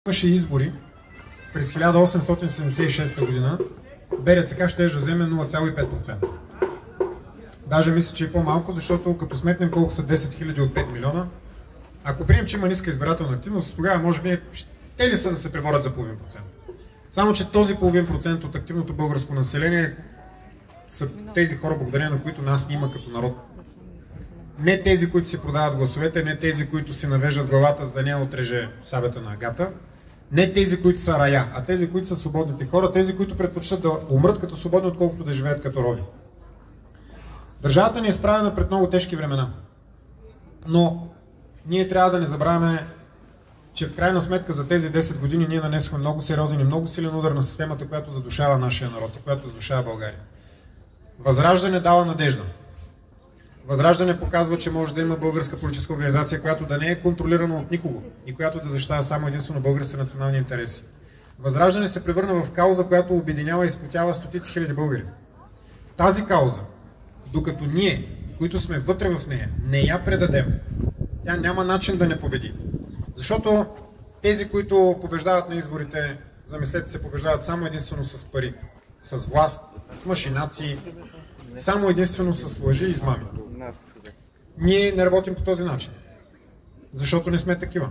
имаше избори през 1876 година, БРЦК ще вземе 0,5%. Даже мисля, че е по-малко, защото като сметнем колко са 10 000 от 5 милиона, ако приемем, че има ниска избирателна активност, тогава може би те ли са да се преборят за половин процент. Само, че този половин процент от активното българско население са тези хора, благодарение на които нас има като народ. Не тези, които си продават гласовете, не тези, които си навеждат главата, за да не отреже сабята на Агата, не тези, които са рая, а тези, които са свободните хора, тези, които предпочитат да умрат като свободни, отколкото да живеят като роби. Държавата ни е изправена пред много тежки времена, но ние трябва да не забравяме, че в крайна сметка за тези 10 години ние нанесохме много сериозен и много силен удар на системата, която задушава нашия народ, която задушава България. Възраждане дава надежда. Възраждане показва, че може да има българска политическа организация, която да не е контролирана от никого и която да защитава само единствено българските национални интереси. Възраждане се превърна в кауза, която обединява и сплотява стотици хиляди българи. Тази кауза, докато ние, които сме вътре в нея, не я предадем, тя няма начин да не победи. Защото тези, които побеждават на изборите, замислете се, побеждават само единствено с пари, с власт, с машинации, само единствено с лъжи и измами. Ние не работим по този начин, защото не сме такива.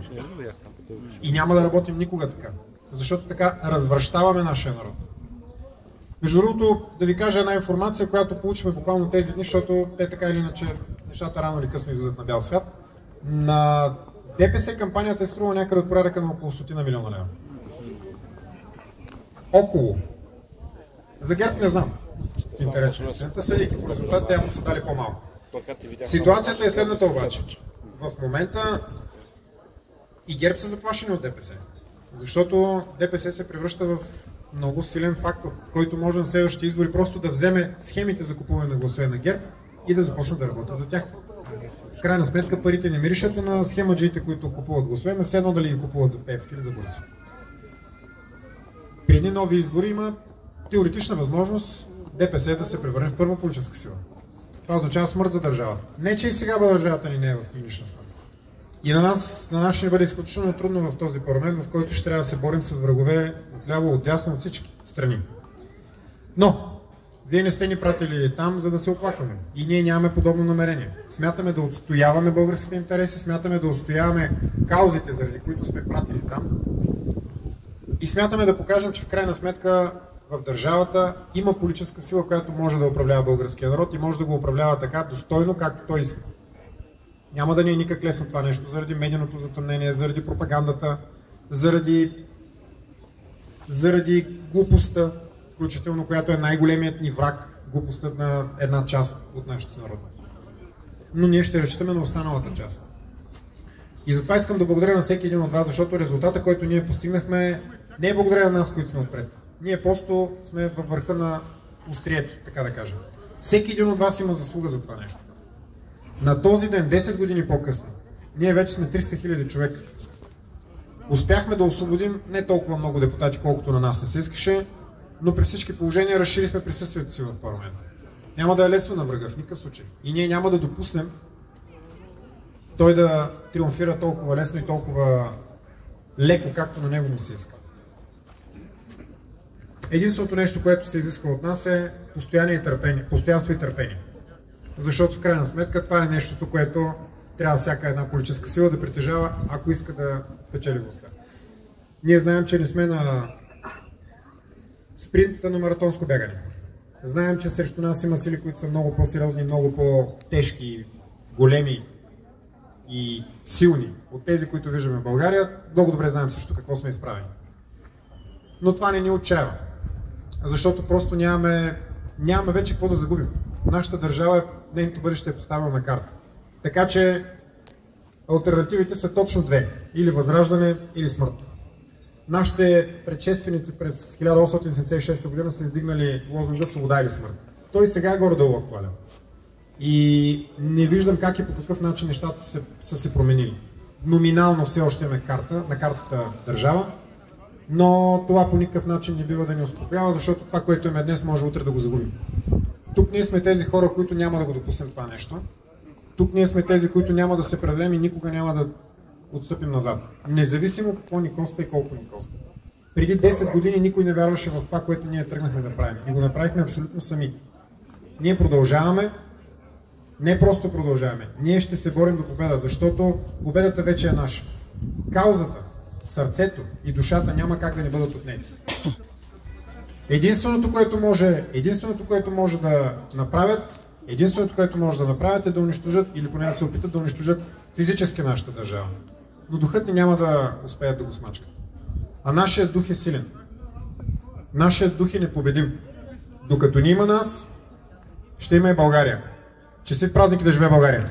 И няма да работим никога така, защото така развращаваме нашия народ. Между другото, да ви кажа една информация, която получихме буквално тези дни, защото те така или иначе нещата рано или късно излизат на бял свят. На ДПС кампанията е струва някъде от порядъка на около 100 милиона лева. Около. За ГЕРБ не знам. Интересно е истината, съдейки в резултат, те му са дали по-малко. Ситуацията е следната обаче. В момента и ГЕРБ са заплашени от ДПС, защото ДПС се превръща в много силен фактор, който може на следващите избори просто да вземе схемите за купуване на гласове на ГЕРБ и да започне да работи за тях. В крайна сметка парите не миришат на схемаджиите, които купуват гласове, но все едно дали ги купуват за Певски или за Борисов. При едни нови избори има теоретична възможност ДПС да се превърне в първа политическа сила. Това означава смърт за държавата. Не, че и сега държавата ни не е в клинична смърт. И на нас ще бъде изключително трудно в този парламент, в който ще трябва да се борим с врагове отляво, отдясно, от всички страни. Но, вие не сте ни пратили там, за да се оплакваме. И ние нямаме подобно намерение. Смятаме да отстояваме българските интереси, смятаме да отстояваме каузите, заради които сме пратили там. И смятаме да покажем, че в крайна сметка в държавата има политическа сила, която може да управлява българския народ и може да го управлява така достойно, както той иска. Няма да ни е никак лесно това нещо, заради медийното затъмнение, заради пропагандата, заради глупостта, включително, която е най-големият ни враг, глупостта на една част от нашите сънародници. Но ние ще разчитаме на останалата част. И затова искам да благодаря на всеки един от вас, защото резултата, който ние постигнахме, не е благодарение на нас, които сме отпред. Ние просто сме във върха на острието, така да кажем. Всеки един от вас има заслуга за това нещо. На този ден, 10 години по-късно, ние вече сме 300 000 човека. Успяхме да освободим не толкова много депутати, колкото на нас не се искаше, но при всички положения разширихме присъствието си в парламента. Няма да е лесно на врага в никакъв случай. И ние няма да допуснем той да триумфира толкова лесно и толкова леко, както на него му се иска. Единственото нещо, което се изисква от нас е постоянство и търпение. Защото в крайна сметка това е нещото, което трябва всяка една политическа сила да притежава, ако иска да спечели властта. Ние знаем, че не сме на спринта на маратонско бягане. Знаем, че срещу нас има сили, които са много по-сериозни, много по-тежки, големи и силни от тези, които виждаме в България. Много добре знаем също какво сме изправени. Но това не ни отчаява, защото просто нямаме вече какво да загубим. Нашата държава, нейното бъдеще е поставено на карта. Така че алтернативите са точно две. Или възраждане, или смърт. Нашите предшественици през 1876 година са издигнали лозунга "Свобода или смърт". Той сега е горе-долу актуален. И не виждам как и по какъв начин нещата са се променили. Номинално все още имаме на картата държава, но това по никакъв начин не бива да ни успокоява, защото това, което имаме днес, може утре да го загубим. Тук ние сме тези хора, които няма да го допуснем това нещо. Тук ние сме тези, които няма да се предадем и никога няма да отстъпим назад. Независимо какво ни коства и колко ни коства. Преди 10 години никой не вярваше в това, което ние тръгнахме да правим. И го направихме абсолютно сами. Ние продължаваме, не просто продължаваме. Ние ще се борим до победа, защото победата вече е наша. Каузата, сърцето и душата няма как да ни бъдат отнети. Единственото, което може да направят, е да унищожат или поне да се опитат да унищожат физически нашата държава. Но духът ни няма да успеят да го смачкат. А нашият дух е силен. Нашият дух е непобедим. Докато ни има нас, ще има и България. Честит празник и да живее България!